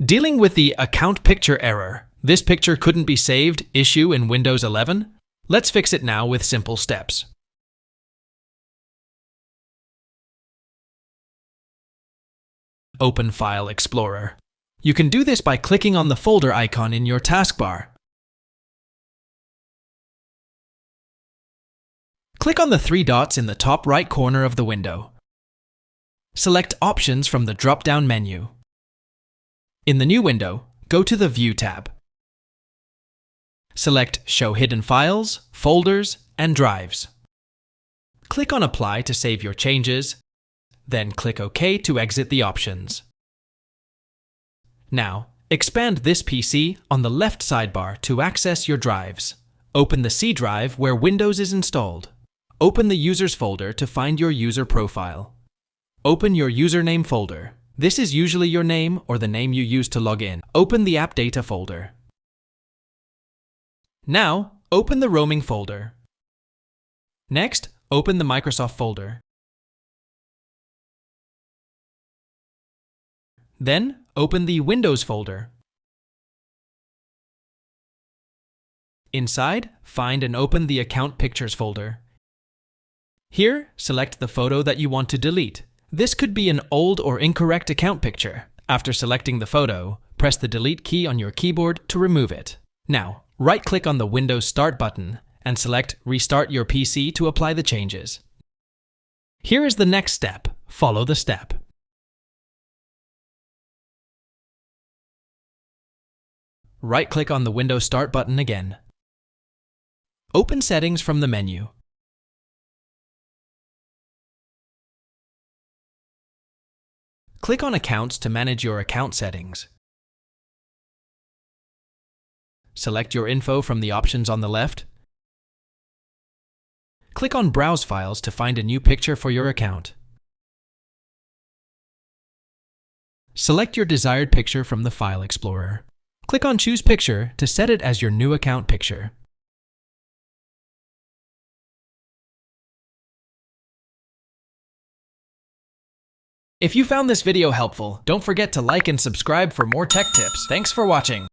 Dealing with the account picture error. This picture couldn't be saved issue in Windows 11. Let's fix it now with simple steps. Open File Explorer. You can do this by clicking on the folder icon in your taskbar. Click on the three dots in the top right corner of the window. Select Options from the drop-down menu. In the new window, go to the View tab. Select Show Hidden Files, Folders, and Drives. Click on Apply to save your changes, then click OK to exit the options. Now, expand this PC on the left sidebar to access your drives. Open the C drive where Windows is installed. Open the Users folder to find your user profile. Open your username folder. This is usually your name or the name you use to log in. Open the App Data folder. Now, open the Roaming folder. Next, open the Microsoft folder. Then, open the Windows folder. Inside, find and open the Account Pictures folder. Here, select the photo that you want to delete. This could be an old or incorrect account picture. After selecting the photo, press the Delete key on your keyboard to remove it. Now, right-click on the Windows Start button and select Restart your PC to apply the changes. Here is the next step. Follow the step. Right-click on the Windows Start button again. Open Settings from the menu. Click on Accounts to manage your account settings. Select your info from the options on the left. Click on Browse Files to find a new picture for your account. Select your desired picture from the File Explorer. Click on Choose Picture to set it as your new account picture. If you found this video helpful, don't forget to like and subscribe for more tech tips. Thanks for watching.